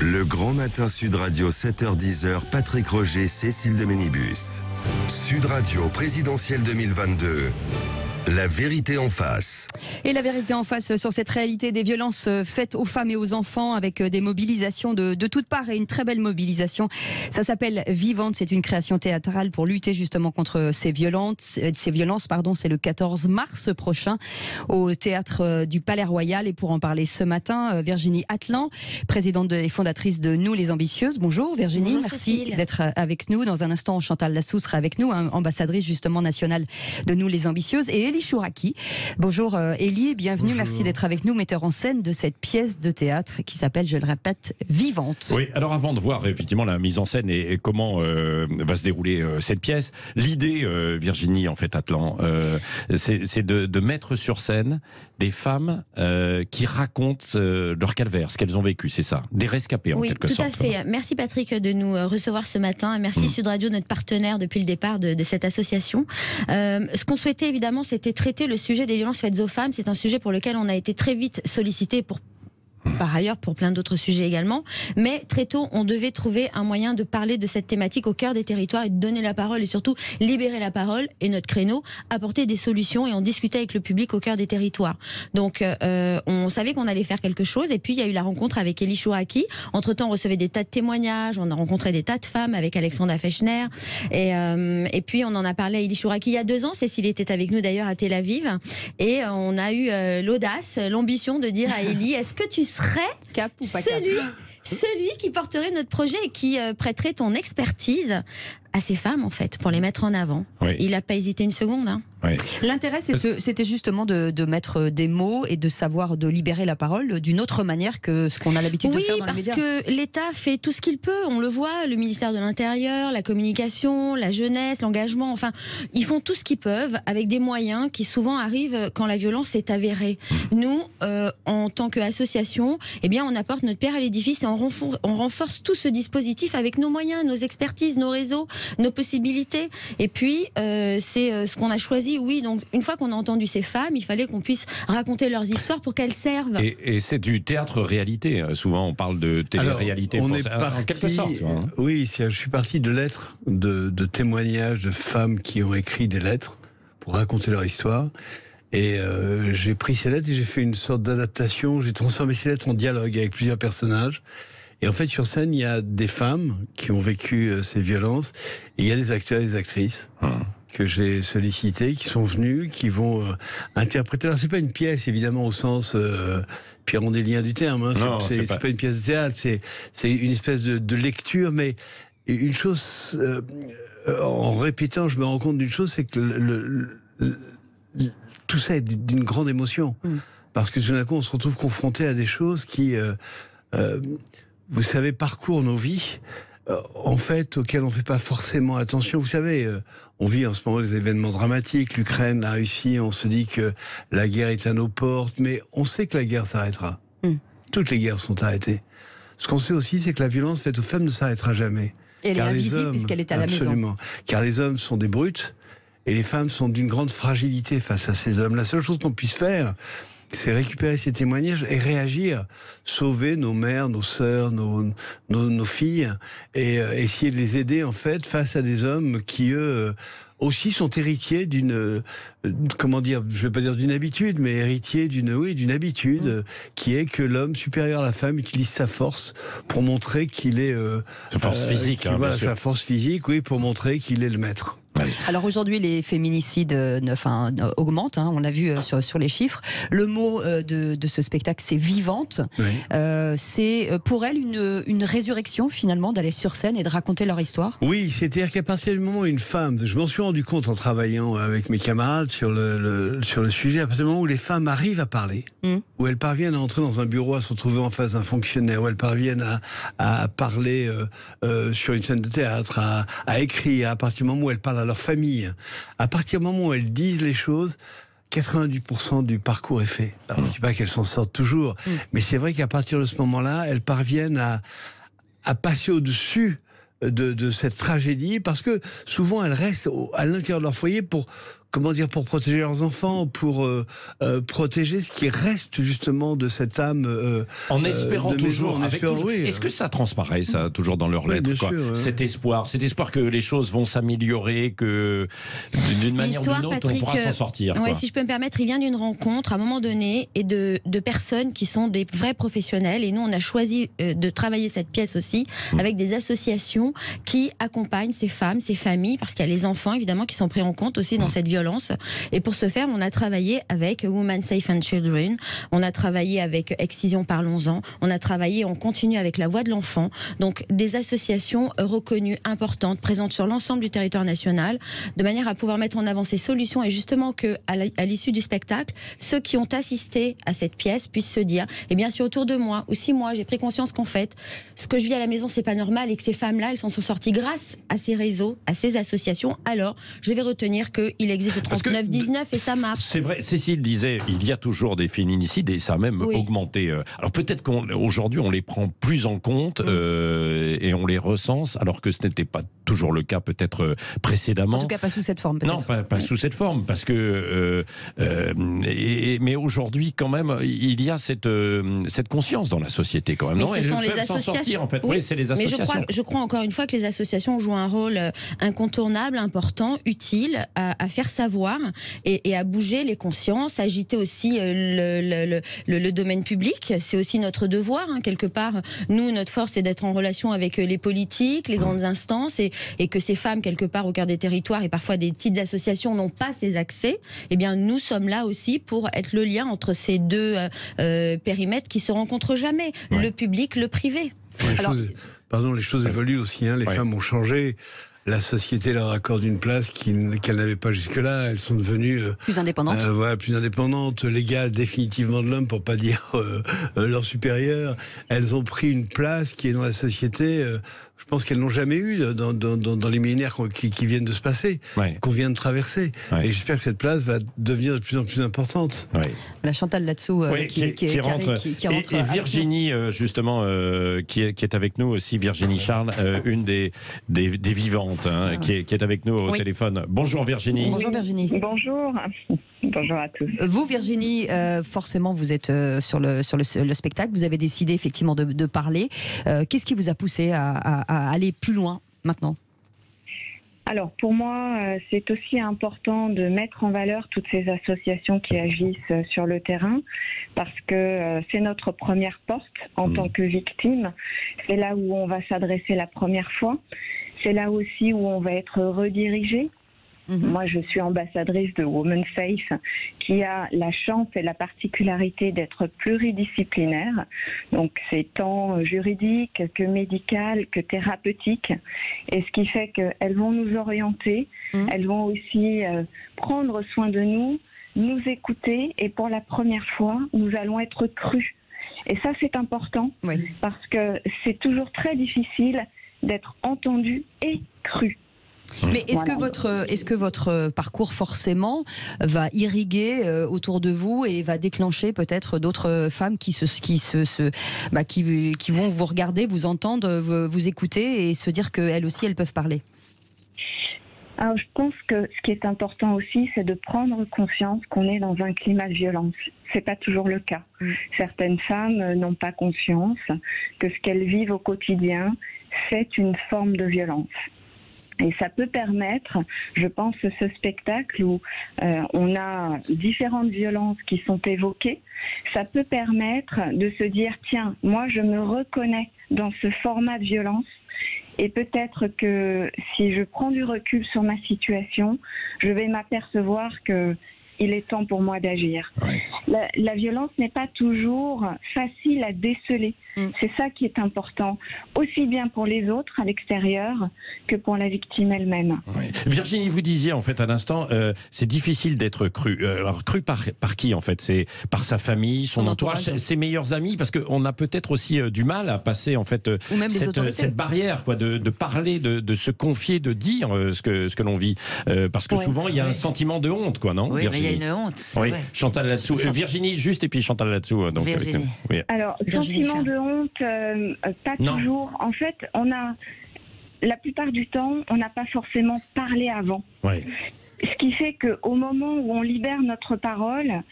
Le Grand Matin Sud Radio, 7h-10h, Patrick Roger, Cécile de Ménibus. Sud Radio, présidentielle 2022. La vérité en face. Et la vérité en face sur cette réalité des violences faites aux femmes et aux enfants avec des mobilisations de toutes parts et une très belle mobilisation. Ça s'appelle Vivante, c'est une création théâtrale pour lutter justement contre ces violences. C'est le 14 mars prochain au théâtre du Palais Royal. Et pour en parler ce matin, Virginie Atlan, présidente et fondatrice de Nous les Ambitieuses. Bonjour Virginie, Bonjour, merci Cécile. d'être avec nous. Dans un instant, Chantal Lassou sera avec nous, ambassadrice justement nationale de Nous les Ambitieuses. Et Élie Chouraki. Bonjour Élie, bienvenue, Bonjour. Merci d'être avec nous, metteur en scène de cette pièce de théâtre qui s'appelle, je le répète, Vivante. Oui, alors avant de voir effectivement la mise en scène et comment va se dérouler cette pièce, l'idée, Virginie, en fait, Atlan, c'est de mettre sur scène des femmes qui racontent leur calvaire, ce qu'elles ont vécu, c'est ça, des rescapés en quelque sorte. Oui, tout à fait. Merci Patrick de nous recevoir ce matin. Merci Sud Radio, notre partenaire depuis le départ de cette association. Ce qu'on souhaitait évidemment, c'était traiter le sujet des violences faites aux femmes. C'est un sujet pour lequel on a été très vite sollicité par ailleurs pour plein d'autres sujets également, mais très tôt on devait trouver un moyen de parler de cette thématique au cœur des territoires et de donner la parole et surtout libérer la parole, et notre créneau, apporter des solutions et en discuter avec le public au cœur des territoires. Donc on savait qu'on allait faire quelque chose, et puis il y a eu la rencontre avec Élie Chouraki. Entre temps on recevait des tas de témoignages, on a rencontré des tas de femmes avec Alexandra Fechner, et puis on en a parlé à Élie Chouraki il y a 2 ans. Cécile était avec nous d'ailleurs à Tel Aviv, et on a eu l'audace, l'ambition de dire à Élie, est-ce que tu serais Cap ou pas cap celui qui porterait notre projet et qui prêterait ton expertise à ces femmes, en fait, pour les mettre en avant. Oui. Il n'a pas hésité une seconde. Hein. Oui. L'intérêt, c'était justement de mettre des mots et de savoir de libérer la parole d'une autre manière que ce qu'on a l'habitude de faire dans les médias. Oui, parce que l'État fait tout ce qu'il peut. On le voit, le ministère de l'Intérieur, la communication, la jeunesse, l'engagement. Enfin, ils font tout ce qu'ils peuvent avec des moyens qui souvent arrivent quand la violence est avérée. Nous, en tant qu'association, eh bien, on apporte notre pierre à l'édifice et on renforce tout ce dispositif avec nos moyens, nos expertises, nos réseaux, nos possibilités. Et puis, c'est ce qu'on a choisi. Oui, donc une fois qu'on a entendu ces femmes, il fallait qu'on puisse raconter leurs histoires pour qu'elles servent. Et c'est du théâtre-réalité. Souvent, on parle de télé-réalité. Alors, En quelque sorte. Tu vois, hein. Oui, je suis parti de lettres, de témoignages de femmes qui ont écrit des lettres pour raconter leur histoire. Et j'ai pris ces lettres et j'ai fait une sorte d'adaptation. J'ai transformé ces lettres en dialogue avec plusieurs personnages. Et en fait, sur scène, il y a des femmes qui ont vécu ces violences. Et il y a des acteurs et des actrices que j'ai sollicités, qui sont venus, qui vont interpréter. Alors, c'est pas une pièce, évidemment, au sens pyrrhondélien du terme. Hein. Non, c'est pas une pièce de théâtre. C'est une espèce de lecture. Mais une chose, en répétant, je me rends compte d'une chose, c'est que tout ça est d'une grande émotion. Parce que tout d'un coup, on se retrouve confronté à des choses qui, vous savez, parcourent nos vies, en fait, auxquelles on ne fait pas forcément attention. Vous savez, on vit en ce moment des événements dramatiques. L'Ukraine, la Russie, on se dit que la guerre est à nos portes, mais on sait que la guerre s'arrêtera. Toutes les guerres sont arrêtées. Ce qu'on sait aussi, c'est que la violence faite aux femmes ne s'arrêtera jamais. Et elle est invisible puisqu'elle est à la maison. Car les hommes sont des brutes, et les femmes sont d'une grande fragilité face à ces hommes. La seule chose qu'on puisse faire, c'est récupérer ces témoignages et réagir, sauver nos mères, nos sœurs, nos filles, et essayer de les aider en fait face à des hommes qui eux aussi sont héritiers d'une, comment dire, je vais pas dire d'une habitude, mais héritiers d'une habitude qui est que l'homme supérieur à la femme utilise sa force pour montrer qu'il est Sa force physique, voilà, bien sûr. sa force physique, oui, pour montrer qu'il est le maître. Alors aujourd'hui, les féminicides augmentent, hein, on l'a vu sur les chiffres. Le mot de ce spectacle, c'est Vivante. Oui. C'est pour elle une résurrection finalement d'aller sur scène et de raconter leur histoire. Oui, c'est-à-dire qu'à partir du moment où une femme, je m'en suis rendu compte en travaillant avec mes camarades sur le sujet, à partir du moment où les femmes arrivent à parler, où elles parviennent à entrer dans un bureau, à se retrouver en face d'un fonctionnaire, où elles parviennent à parler sur une scène de théâtre, à écrire, à partir du moment où elles parlent à leur famille, à partir du moment où elles disent les choses, 90% du parcours est fait. Alors, je ne dis pas qu'elles s'en sortent toujours, mais c'est vrai qu'à partir de ce moment-là, elles parviennent à passer au-dessus de cette tragédie, parce que souvent elles restent à l'intérieur de leur foyer pour comment dire, pour protéger leurs enfants, pour protéger ce qui reste justement de cette âme. En espérant toujours. Oui. Est-ce que ça transparaît, ça, toujours dans leurs lettres, quoi, sûr, cet espoir que les choses vont s'améliorer, que d'une manière ou d'une autre, Patrick, on pourra s'en sortir. Ouais, quoi. si je peux me permettre, il vient d'une rencontre à un moment donné et de personnes qui sont des vrais professionnels. Et nous, on a choisi de travailler cette pièce aussi avec des associations qui accompagnent ces femmes, ces familles, parce qu'il y a les enfants évidemment qui sont pris en compte aussi dans cette violence. Et pour ce faire, on a travaillé avec Women Safe and Children, on a travaillé avec Excision Parlons-en, on a travaillé, on continue avec La Voix de l'Enfant. Donc des associations reconnues, importantes, présentes sur l'ensemble du territoire national, de manière à pouvoir mettre en avant ces solutions et justement que à l'issue du spectacle, ceux qui ont assisté à cette pièce puissent se dire, eh bien si autour de moi, ou si moi j'ai pris conscience qu'en fait, ce que je vis à la maison c'est pas normal et que ces femmes-là, elles s'en sont sorties grâce à ces réseaux, à ces associations, alors je vais retenir qu'il existe le 39-19 et ça marche. C'est vrai, Cécile disait, il y a toujours des féminicides et ça a même augmenté. Alors peut-être qu'aujourd'hui on les prend plus en compte et on les recense, alors que ce n'était pas toujours le cas peut-être précédemment. En tout cas pas sous cette forme peut-être. Non, pas sous cette forme, parce que mais aujourd'hui quand même il y a cette conscience dans la société quand même. Mais non, ce sont les peuvent s'en associations. sortir, en fait. Oui, c'est les associations. Mais je crois encore une fois que les associations jouent un rôle incontournable, important, utile à faire savoir et à bouger les consciences, à agiter aussi le domaine public. C'est aussi notre devoir, hein, quelque part. Nous, notre force, c'est d'être en relation avec les politiques, les grandes instances, et que ces femmes, quelque part au cœur des territoires, et parfois des petites associations n'ont pas ces accès. Eh bien, nous sommes là aussi pour être le lien entre ces deux périmètres qui se rencontrent jamais, le public, le privé. Les choses évoluent aussi, hein, les femmes ont changé. La société leur accorde une place qu'elles n'avaient pas jusque-là. Elles sont devenues plus indépendantes. Plus indépendantes, légales définitivement de l'homme, pour pas dire leur supérieur. Elles ont pris une place qui est dans la société. Je pense qu'elles n'ont jamais eu dans les millénaires qui viennent de se passer, qu'on vient de traverser. Et j'espère que cette place va devenir de plus en plus importante. La Chantal Latsou qui rentre. Et Virginie, justement, qui est avec nous aussi, Virginie Charles, une des vivantes, qui est avec nous au téléphone. Bonjour Virginie. Bonjour Virginie. Bonjour. Bonjour à tous. Vous Virginie, forcément vous êtes sur le spectacle, vous avez décidé effectivement de parler. Qu'est-ce qui vous a poussé à aller plus loin maintenant ? Alors pour moi, c'est aussi important de mettre en valeur toutes ces associations qui agissent sur le terrain, parce que c'est notre première porte en tant que victime. C'est là où on va s'adresser la première fois. C'est là aussi où on va être redirigé. Moi, je suis ambassadrice de Women Safe, qui a la chance et la particularité d'être pluridisciplinaire. Donc, c'est tant juridique que médical que thérapeutique. Et ce qui fait qu'elles vont nous orienter, elles vont aussi prendre soin de nous écouter. Et pour la première fois, nous allons être crus. Et ça, c'est important, parce que c'est toujours très difficile d'être entendu et cru. Mais est-ce que votre parcours forcément va irriguer autour de vous et va déclencher peut-être d'autres femmes qui vont vous regarder, vous entendre, vous écouter et se dire qu'elles aussi elles peuvent parler? Alors, je pense que ce qui est important aussi, c'est de prendre conscience qu'on est dans un climat de violence. C'est pas toujours le cas. Certaines femmes n'ont pas conscience que ce qu'elles vivent au quotidien, c'est une forme de violence. Et ça peut permettre, je pense, ce spectacle où on a différentes violences qui sont évoquées, ça peut permettre de se dire, tiens, moi je me reconnais dans ce format de violence, et peut-être que si je prends du recul sur ma situation, je vais m'apercevoir que il est temps pour moi d'agir. La violence n'est pas toujours facile à déceler. C'est ça qui est important, aussi bien pour les autres à l'extérieur que pour la victime elle-même. Virginie, vous disiez en fait à l'instant, c'est difficile d'être cru. Alors cru par qui en fait? C'est par sa famille, son entourage, ses meilleurs amis, parce qu'on a peut-être aussi du mal à passer en fait cette barrière, quoi, de parler, de se confier, de dire ce que l'on vit, parce que souvent il y a un sentiment de honte, quoi, non? Oui, mais il y a une honte. Oui, Chantal Latsou. Virginie, juste, et puis Chantal Latsou. Donc, Virginie. Alors, sentiment de honte, pas toujours. En fait, la plupart du temps, on n'a pas forcément parlé avant. ce qui fait qu'au moment où on libère notre parole,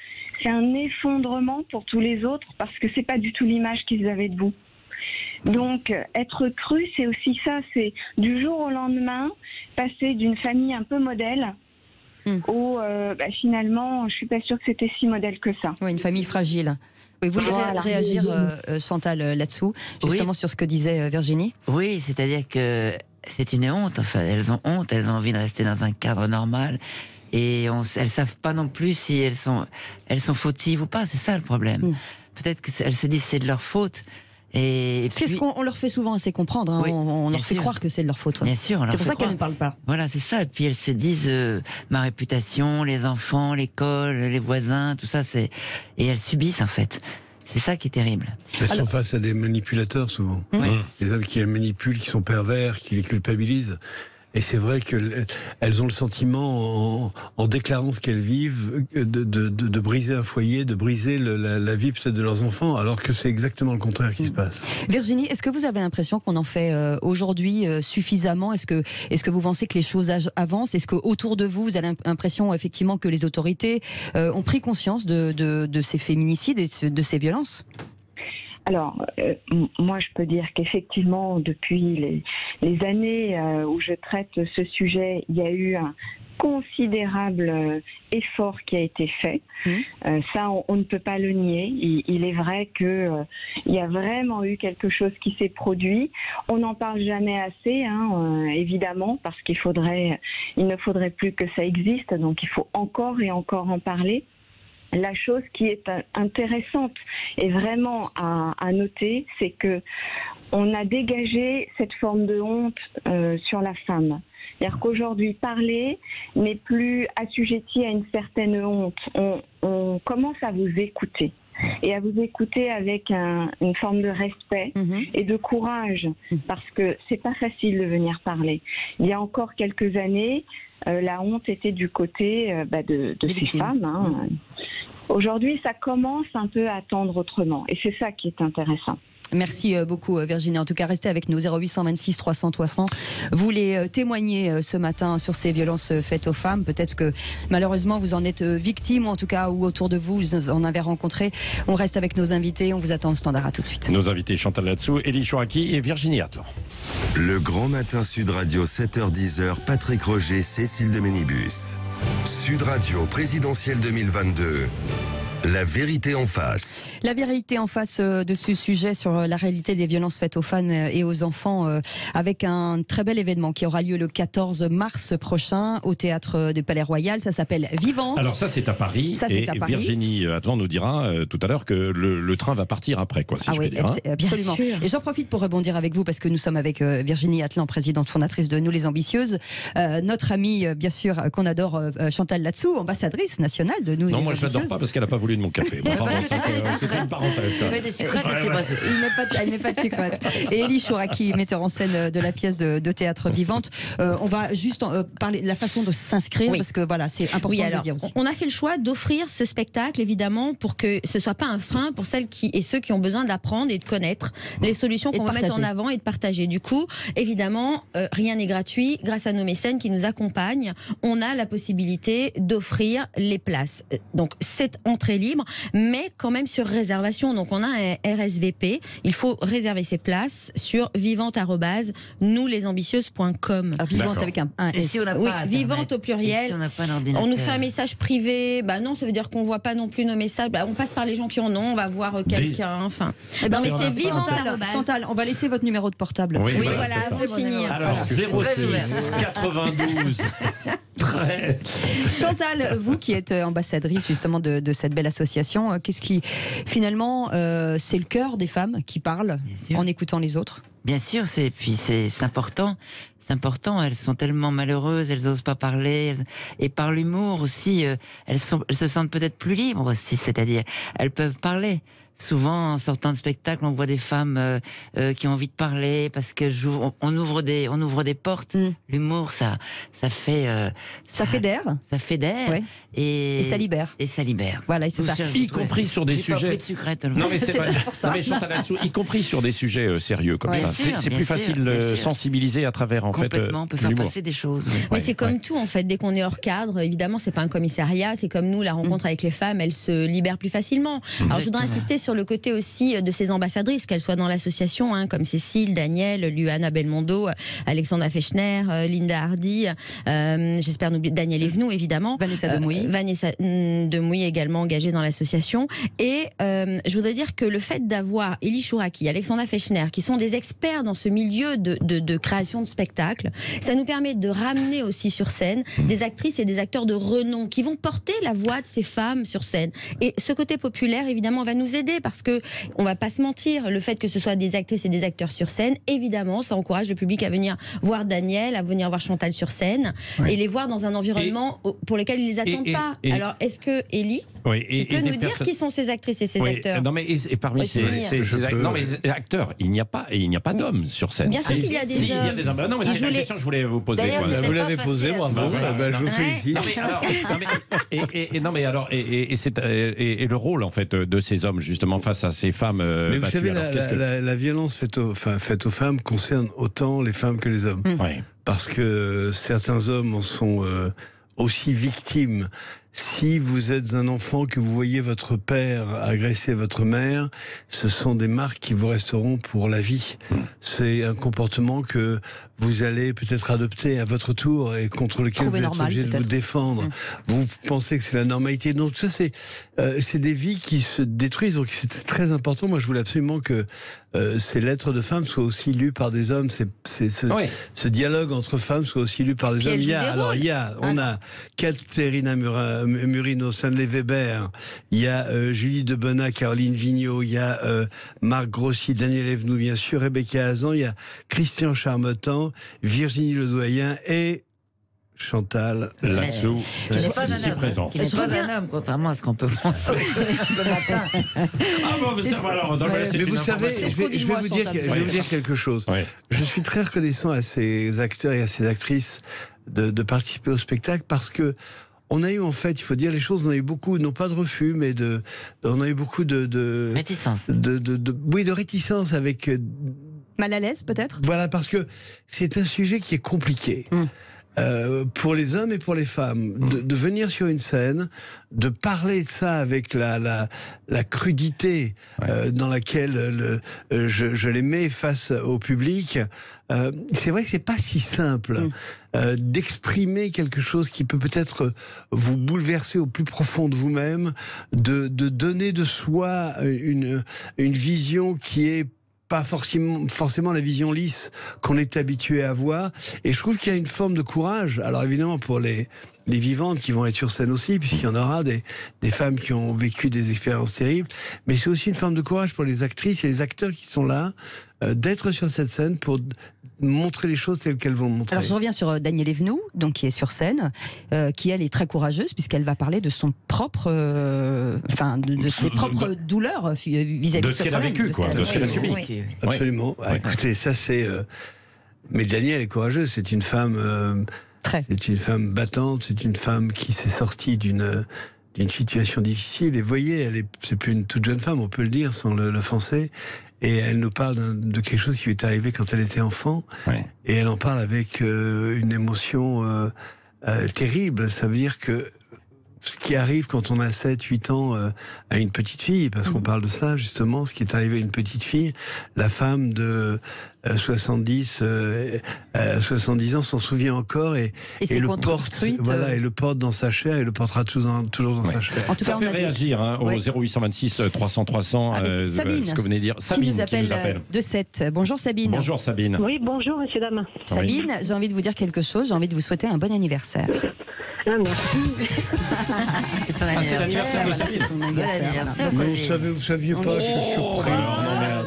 c'est un effondrement pour tous les autres parce que c'est pas du tout l'image qu'ils avaient de vous. Donc, être cru, c'est aussi ça, c'est du jour au lendemain, passer d'une famille un peu modèle où finalement, je suis pas sûre que c'était si modèle que ça. Oui, une famille fragile. Oui, vous voulez réagir, Chantal, là-dessous, justement sur ce que disait Virginie? Oui, c'est-à-dire que c'est une honte. Enfin, elles ont honte, elles ont envie de rester dans un cadre normal. Et elles savent pas non plus si elles sont fautives ou pas. C'est ça le problème. Peut-être qu'elles se disent c'est de leur faute. Et c'est ce qu'on leur fait souvent assez comprendre. Hein. Oui, on leur fait croire que c'est de leur faute. Bien sûr. C'est pour ça qu'elles ne parlent pas. Voilà, c'est ça. Et puis elles se disent ma réputation, les enfants, l'école, les voisins, tout ça, et elles subissent en fait. C'est ça qui est terrible. Elles sont face à des manipulateurs souvent. Des hommes qui les manipulent, qui sont pervers, qui les culpabilisent. Et c'est vrai qu'elles ont le sentiment, en déclarant ce qu'elles vivent, de briser un foyer, de briser la vie peut-être de leurs enfants, alors que c'est exactement le contraire qui se passe. Virginie, est-ce que vous avez l'impression qu'on en fait aujourd'hui suffisamment ? Est-ce que vous pensez que les choses avancent ? Est-ce qu'autour de vous, vous avez l'impression effectivement que les autorités ont pris conscience de ces féminicides et de ces violences ? Alors, moi, je peux dire qu'effectivement, depuis les années où je traite ce sujet, il y a eu un considérable effort qui a été fait. Ça, on ne peut pas le nier. Il est vrai qu'il y a vraiment eu quelque chose qui s'est produit. On n'en parle jamais assez, évidemment, parce il ne faudrait plus que ça existe. Donc, il faut encore et encore en parler. La chose qui est intéressante et vraiment à noter, c'est que on a dégagé cette forme de honte sur la femme. C'est-à-dire qu'aujourd'hui, parler n'est plus assujetti à une certaine honte. On commence à vous écouter. Et à vous écouter avec une forme de respect et de courage, parce que c'est pas facile de venir parler. Il y a encore quelques années, la honte était du côté de ces femmes. Aujourd'hui, ça commence un peu à tendre autrement, et c'est ça qui est intéressant. Merci beaucoup Virginie. En tout cas, restez avec nous 0826 300 300. Vous voulez témoigner ce matin sur ces violences faites aux femmes. Peut-être que malheureusement vous en êtes victime, ou en tout cas ou autour de vous vous en avez rencontré. On reste avec nos invités. On vous attend au standard. À tout de suite. Nos invités Chantal Latsou, Élie Chouraki et Virginie Atlan. Le Grand Matin Sud Radio 7h-10h. Patrick Roger, Cécile de Ménibus. Sud Radio présidentielle 2022. La vérité en face. La vérité en face de ce sujet sur la réalité des violences faites aux femmes et aux enfants, avec un très bel événement qui aura lieu le 14 mars prochain au théâtre du Palais Royal. Ça s'appelle Vivante. Alors ça c'est à Paris. Virginie Atlan nous dira tout à l'heure que le train va partir après, quoi, si je puis dire. Absolument. Et j'en profite pour rebondir avec vous parce que nous sommes avec Virginie Atlan, présidente fondatrice de Nous les Ambitieuses, notre amie bien sûr qu'on adore, Chantal Latsou, ambassadrice nationale de Nous les Ambitieuses. Non, moi je l'adore pas parce qu'elle n'a pas voulu de mon café. Bon, c'était une parenthèse. Elle met pas de sucrète. Et Élie Chouraki, metteur en scène de la pièce de théâtre Vivante. On va juste parler de la façon de s'inscrire, parce que voilà, c'est important de le dire aussi. On a fait le choix d'offrir ce spectacle, évidemment, pour que ce soit pas un frein pour celles et ceux qui ont besoin d'apprendre et de connaître les solutions qu'on va mettre en avant et de partager. Du coup, évidemment, rien n'est gratuit. Grâce à nos mécènes qui nous accompagnent, on a la possibilité d'offrir les places. Donc, cette entrée libre, mais quand même sur réservation. Donc on a un RSVP. Il faut réserver ses places sur vivante@nouslesambieuses.com. Vivante avec un S. Si on n'a oui, pas vivante au pluriel. Si on n'a pas d'ordinateur. On nous fait un message privé. Non, ça veut dire qu'on voit pas non plus nos messages. On passe par les gens qui en ont. On va voir quelqu'un. Enfin. Mais c'est vivante. Chantal, on va laisser votre numéro de portable. Oui, voilà, faut finir. Alors 06 92 13. Chantal, vous qui êtes ambassadrice justement de cette belle association, qu'est-ce qui finalement c'est le cœur des femmes qui parlent en écoutant les autres? Bien sûr, c'est important. C'est important, elles sont tellement malheureuses, elles n'osent pas parler, et par l'humour aussi, elles se sentent peut-être plus libres aussi, c'est-à-dire elles peuvent parler souvent, en sortant de spectacle, on voit des femmes qui ont envie de parler parce que on ouvre des portes. L'humour, ça fédère. Ça fédère. Ouais. Et ça libère. Et ça libère. Voilà, c'est ça. Y compris sur des sujets. Non, mais c'est vrai. pour ça. Non, mais Chantal là-dessous, y compris sur des sujets sérieux comme ça. C'est plus facile de sensibiliser à travers en fait. Complètement, on peut faire passer des choses. Mais c'est comme tout en fait. Dès qu'on est hors cadre, évidemment, c'est pas un commissariat. C'est comme nous, la rencontre avec les femmes, elle se libère plus facilement. Alors je voudrais insister sur le côté aussi de ces ambassadrices, qu'elles soient dans l'association, comme Cécile, Daniel, Luana Belmondo, Alexandra Fechner, Linda Hardy, j'espère n'oublier Daniel Evenou évidemment, Vanessa Demouy. Vanessa Demouy également engagée dans l'association. Et je voudrais dire que le fait d'avoir Élie Chouraki, Alexandra Fechner, qui sont des experts dans ce milieu de création de spectacles, ça nous permet de ramener aussi sur scène des actrices et des acteurs de renom qui vont porter la voix de ces femmes sur scène. Et ce côté populaire, évidemment, va nous aider parce que, on va pas se mentir, le fait que ce soit des actrices et des acteurs sur scène, évidemment, ça encourage le public à venir voir Daniel, à venir voir Chantal sur scène et les voir dans un environnement pour lequel ils les attendent pas. Alors, est-ce que, Élie, tu peux nous dire qui sont ces actrices et ces acteurs? Non, mais et parmi ces acteurs, il n'y a pas d'hommes sur scène. Bien sûr qu'il y a des hommes. Non, mais c'est la question que je voulais vous poser. Vous l'avez posée, bravo. Je vous félicite. Et le rôle en fait de ces hommes justement face à ces femmes. Mais vous savez, la violence faite aux femmes concerne autant les femmes que les hommes. Parce que certains hommes en sont aussi victimes. Si vous êtes un enfant, que vous voyez votre père agresser votre mère, ce sont des marques qui vous resteront pour la vie. C'est un comportement que vous allez peut-être adopter à votre tour et contre lequel vous êtes obligé de vous défendre. Vous pensez que c'est la normalité. Donc ça, c'est des vies qui se détruisent. Donc c'est très important. Moi, je voulais absolument que ces lettres de femmes soient aussi lues par des hommes. Ce dialogue entre femmes soit aussi lu par des hommes. On a Caterina Murino, Stanley Weber, il y a Julie Debona, Caroline Vigneault, il y a Marc Grossi, Daniel Evenou, bien sûr, Rebecca Hazan, il y a Christian Charmetan, Virginie Ledoyen et Chantal là-dessous, ici présent. Qui n'est pas un homme, contrairement à ce qu'on peut penser le matin. Mais vous savez, je vais vous dire quelque chose. Je suis très reconnaissant à ces acteurs et à ces actrices de participer au spectacle parce que on a eu, en fait, il faut dire les choses, on a eu beaucoup, non pas de refus, mais on a eu beaucoup de réticence. De réticence avec... Mal à l'aise, peut-être? Voilà, parce que c'est un sujet qui est compliqué. Pour les hommes et pour les femmes, de venir sur une scène, de parler de ça avec la crudité dans laquelle je les mets face au public, c'est vrai que c'est pas si simple d'exprimer quelque chose qui peut peut-être vous bouleverser au plus profond de vous-même, de donner de soi une vision qui est pas forcément la vision lisse qu'on est habitué à voir. Et je trouve qu'il y a une forme de courage. Alors évidemment pour les vivantes qui vont être sur scène aussi, puisqu'il y en aura des femmes qui ont vécu des expériences terribles. Mais c'est aussi une forme de courage pour les actrices et les acteurs qui sont là, d'être sur cette scène pour montrer les choses telles qu'elles vont montrer. Alors je reviens sur Daniel Evenou, donc qui est sur scène, qui elle est très courageuse puisqu'elle va parler de son propre, de ses propres douleurs vis-à-vis de ce qu'elle a vécu, de ce qu'elle a subi. Absolument. Écoutez, ça c'est. Mais Daniel est courageuse. C'est une femme. C'est une femme battante. C'est une femme qui s'est sortie d'une situation difficile. Et voyez, c'est plus une toute jeune femme, on peut le dire sans l'offenser. Et elle nous parle de quelque chose qui lui est arrivé quand elle était enfant. Et elle en parle avec une émotion terrible. Ça veut dire que ce qui arrive quand on a 7-8 ans à une petite fille, parce qu'on parle de ça justement, ce qui est arrivé à une petite fille, la femme de 70 ans s'en souvient encore et le porte, et le porte dans sa chair et le portera toujours dans sa chair. En tout cas, ça fait réagir au 0826 300 300 Sabine, ce que vous venez de dire. Sabine qui nous appelle de 7. Bonjour Sabine. Bonjour Sabine. Oui, bonjour messieurs dames. Sabine, j'ai envie de vous dire quelque chose, j'ai envie de vous souhaiter un bon anniversaire. Merci. C'est l'anniversaire de Sabine. Vous saviez pas, je suis surpris.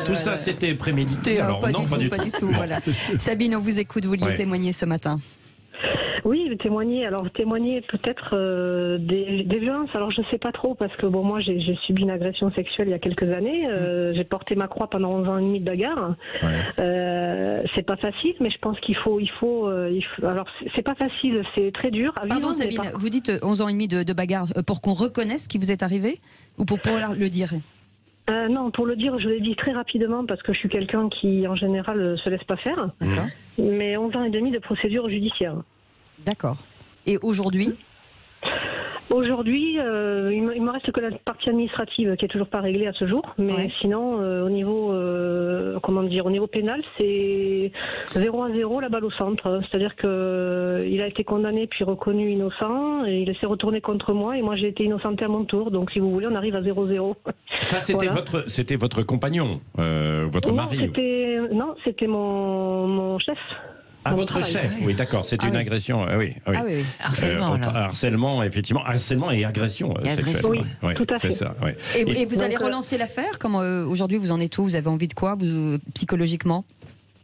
Tout ça c'était prémédité, non, pas du tout. Voilà. Sabine, on vous écoute, vous vouliez témoigner ce matin. Oui, témoigner peut-être des violences. Alors je sais pas trop parce que bon, moi j'ai subi une agression sexuelle il y a quelques années. J'ai porté ma croix pendant 11 ans et demi de bagarre. Ouais. C'est pas facile, mais je pense qu'il faut. Alors c'est pas facile, c'est très dur. Pardon Sabine, vous dites 11 ans et demi de bagarre pour qu'on reconnaisse ce qui vous est arrivé ou pour pouvoir le dire? Non, pour le dire, je l'ai dit très rapidement parce que je suis quelqu'un qui, en général, se laisse pas faire. D'accord. Mais 11 ans et demi de procédure judiciaire. D'accord. Et aujourd'hui ? Aujourd'hui, il me reste que la partie administrative qui est toujours pas réglée à ce jour. Mais sinon, au niveau pénal, c'est 0-0 la balle au centre. C'est-à-dire que il a été condamné puis reconnu innocent et il s'est retourné contre moi et moi j'ai été innocentée à mon tour. Donc si vous voulez, on arrive à 0-0. Ça, c'était votre compagnon, votre mari. C'était mon chef. Ah, votre chef, oui, d'accord, c'était une agression, oui. Ah oui. Harcèlement, effectivement, harcèlement et agression sexuelle. Oui, tout à fait. C'est ça, oui. Et vous allez relancer l'affaire? Comment aujourd'hui vous en êtes où? Vous avez envie de quoi, psychologiquement?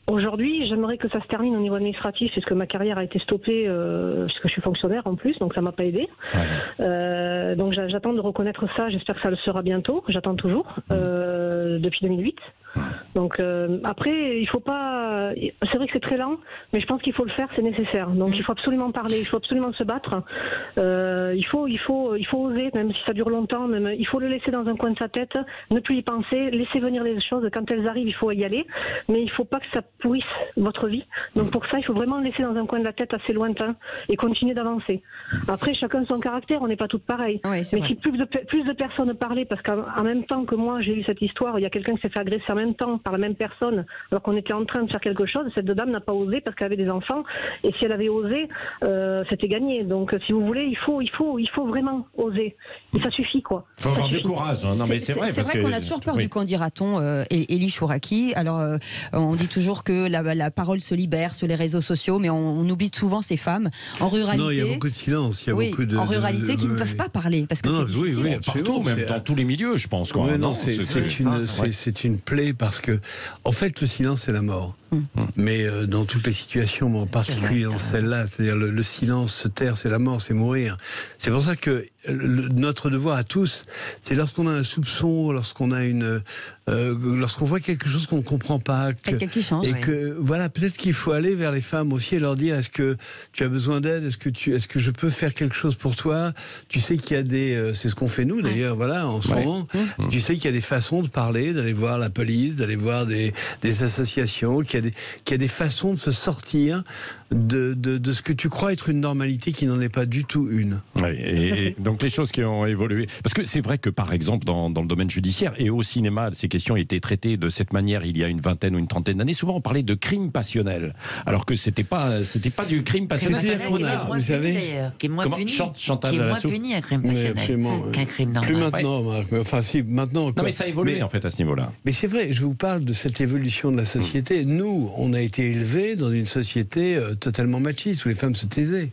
Aujourd'hui, j'aimerais que ça se termine au niveau administratif, puisque ma carrière a été stoppée, puisque je suis fonctionnaire en plus, donc ça m'a pas aidé. Ouais. Donc j'attends de reconnaître ça, j'espère que ça le sera bientôt, j'attends toujours, depuis 2008. Donc après, il faut pas. C'est vrai que c'est très lent, mais je pense qu'il faut le faire, c'est nécessaire. Donc il faut absolument parler, il faut absolument se battre. Il faut oser, même si ça dure longtemps. Même il faut le laisser dans un coin de sa tête, ne plus y penser, laisser venir les choses. Quand elles arrivent, il faut y aller, mais il faut pas que ça pourrisse votre vie. Donc pour ça, il faut vraiment le laisser dans un coin de la tête assez lointain et continuer d'avancer. Après, chacun son caractère, on n'est pas toutes pareilles. Oui, mais si plus de personnes parlaient, parce qu'en même temps que moi, j'ai eu cette histoire, il y a quelqu'un qui s'est fait agresser en même temps par la même personne, alors qu'on était en train de faire quelque chose. Cette dame n'a pas osé parce qu'elle avait des enfants, et si elle avait osé, c'était gagné. Donc, si vous voulez, il faut vraiment oser. Et ça suffit, quoi. Il faut avoir du courage. Hein. Non, mais c'est vrai qu'on a toujours peur du qu'en dira-t-on, Élie Chouraki. Alors, on dit toujours que la parole se libère sur les réseaux sociaux, mais on oublie souvent ces femmes en ruralité. Non, il y a beaucoup de silence. Il y a beaucoup de, en ruralité qui ne peuvent pas parler parce que c'est difficile. Oui, partout, même dans tous les milieux, je pense. Oui, non, c'est une plaie parce que, en fait, le silence c'est la mort. Mais dans toutes les situations, mais en particulier dans celle-là, c'est-à-dire le silence, se taire, c'est la mort, c'est mourir. C'est pour ça que notre devoir à tous, c'est lorsqu'on a un soupçon, lorsqu'on a lorsqu'on voit quelque chose qu'on ne comprend pas, quelqu'un qui change, voilà, peut-être qu'il faut aller vers les femmes aussi et leur dire: est-ce que tu as besoin d'aide, est-ce que je peux faire quelque chose pour toi? Tu sais qu'il y a c'est ce qu'on fait nous d'ailleurs, voilà, en ce moment. Tu sais qu'il y a des façons de parler, d'aller voir la police, d'aller voir des associations, qu'il y a des façons de se sortir de ce que tu crois être une normalité qui n'en est pas du tout une. Et donc les choses qui ont évolué, parce que c'est vrai que par exemple dans le domaine judiciaire et au cinéma, ces questions étaient traitées de cette manière il y a une vingtaine ou une trentaine d'années. Souvent on parlait de crime passionnel, alors que c'était pas du crime passionnel. Vous savez, qui est moins puni un crime passionnel qu'un crime normal. Plus maintenant, Marc. Enfin si, maintenant. Non mais ça a évolué en fait à ce niveau-là. Mais c'est vrai, je vous parle de cette évolution de la société. Nous, on a été élevés dans une société totalement machiste où les femmes se taisaient.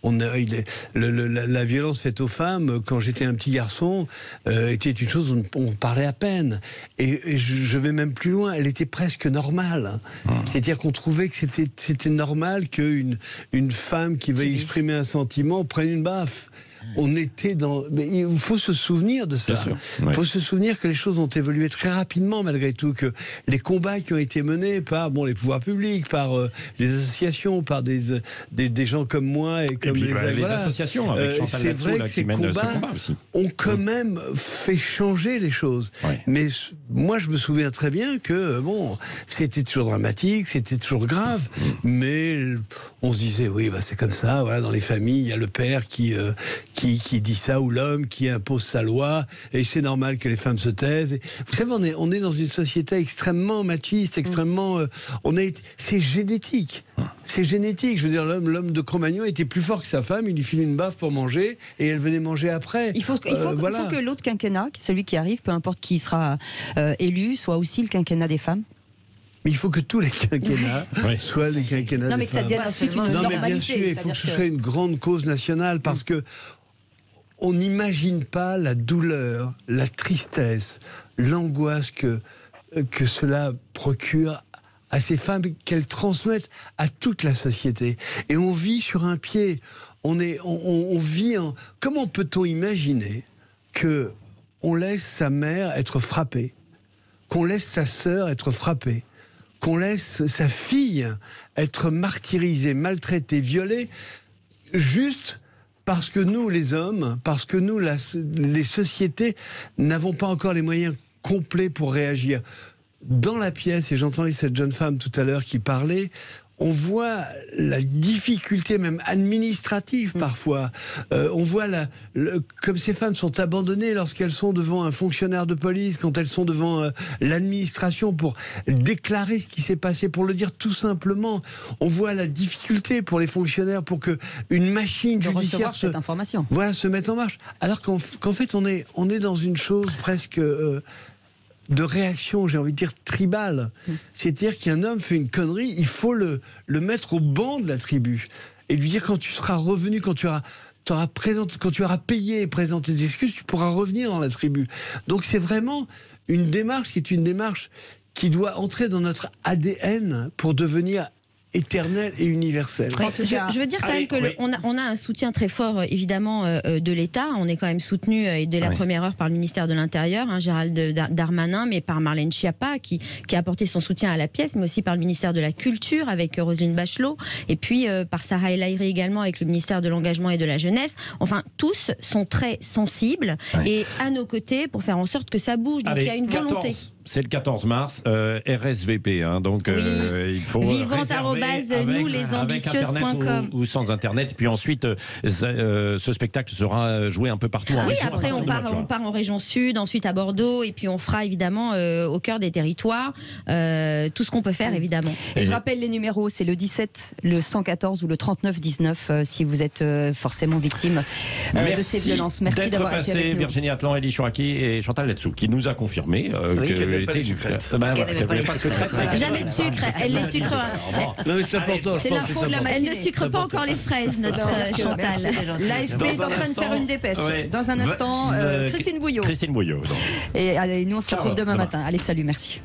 La violence faite aux femmes, quand j'étais un petit garçon, était une chose dont on parlait à peine. Et je vais même plus loin, elle était presque normale. C'est-à-dire qu'on trouvait que c'était normal qu'une femme qui veuille exprimer un sentiment prenne une baffe. On était dans... Mais il faut se souvenir de ça. Il faut se souvenir que les choses ont évolué très rapidement malgré tout, que les combats qui ont été menés par les pouvoirs publics, par les associations, par des gens comme moi et comme les associations avec Chantal c'est vrai que ces combats ont quand même fait changer les choses. Mais moi je me souviens très bien que c'était toujours dramatique, c'était toujours grave, mais on se disait c'est comme ça, voilà, dans les familles il y a le père qui dit ça, ou l'homme qui impose sa loi, et c'est normal que les femmes se taisent. Et vous savez, on est dans une société extrêmement machiste, extrêmement... c'est génétique. C'est génétique. Je veux dire, l'homme de Cro-Magnon était plus fort que sa femme, il lui filait une baffe pour manger, et elle venait manger après. Il faut que l'autre quinquennat, celui qui arrive, peu importe qui sera élu, soit aussi le quinquennat des femmes. Mais il faut que tous les quinquennats soient les quinquennats des femmes. Non, mais que ça devienne ensuite une normalité. Mais bien sûr, il faut que ce soit une grande cause nationale, parce que on n'imagine pas la douleur, la tristesse, l'angoisse que cela procure à ces femmes, qu'elles transmettent à toute la société. Et on vit sur un pied. On vit en... Comment peut-on imaginer que on laisse sa mère être frappée, qu'on laisse sa sœur être frappée, qu'on laisse sa fille être martyrisée, maltraitée, violée, juste parce que nous, les hommes, parce que nous, les sociétés, n'avons pas encore les moyens complets pour réagir. Dans la pièce, et j'entendais cette jeune femme tout à l'heure qui parlait, on voit la difficulté même administrative parfois. On voit comme ces femmes sont abandonnées lorsqu'elles sont devant un fonctionnaire de police, quand elles sont devant l'administration pour déclarer ce qui s'est passé, pour le dire tout simplement. On voit la difficulté pour les fonctionnaires pour que une machine judiciaire cette information. Voilà, se mette en marche. Alors qu'en fait, on est dans une chose presque... de réaction, j'ai envie de dire tribale. C'est-à-dire qu'un homme fait une connerie, il faut le mettre au banc de la tribu et lui dire quand tu seras revenu, quand tu auras payé et présenté des excuses, tu pourras revenir dans la tribu. Donc c'est vraiment une démarche qui doit entrer dans notre ADN pour devenir éternel et universel. Oui, je veux dire quand même qu'on a un soutien très fort évidemment de l'État. On est quand même soutenu dès la première heure par le ministère de l'Intérieur, Gérald Darmanin, mais par Marlène Schiappa qui a apporté son soutien à la pièce, mais aussi par le ministère de la Culture avec Roselyne Bachelot, et puis par Sarah El Haïry également avec le ministère de l'Engagement et de la Jeunesse. Enfin, tous sont très sensibles et à nos côtés pour faire en sorte que ça bouge. Donc il y a une volonté. C'est le 14 mars, RSVP, donc il faut vivante@nouslesambizieuses.com ou sans Internet. Et puis ensuite, ce spectacle sera joué un peu partout en région. Après on part en région sud, ensuite à Bordeaux, et puis on fera évidemment au cœur des territoires tout ce qu'on peut faire évidemment. Et je rappelle les numéros, c'est le 17, le 114 ou le 3919 si vous êtes forcément victime de ces violences. Merci d'avoir été avec nous. Virginie Atlan, Elie Chouraki et Chantal Latsou qui nous a confirmé que pas de sucrète. Jamais de sucre, elle les sucrera. C'est l'info de la matinée. Elle ne sucre pas encore les fraises, notre Chantal. L'AFP est en train de faire une dépêche. Dans un instant, Christine Bouillot. Christine Bouillot. Et allez, nous on se retrouve demain matin. Allez, salut, merci.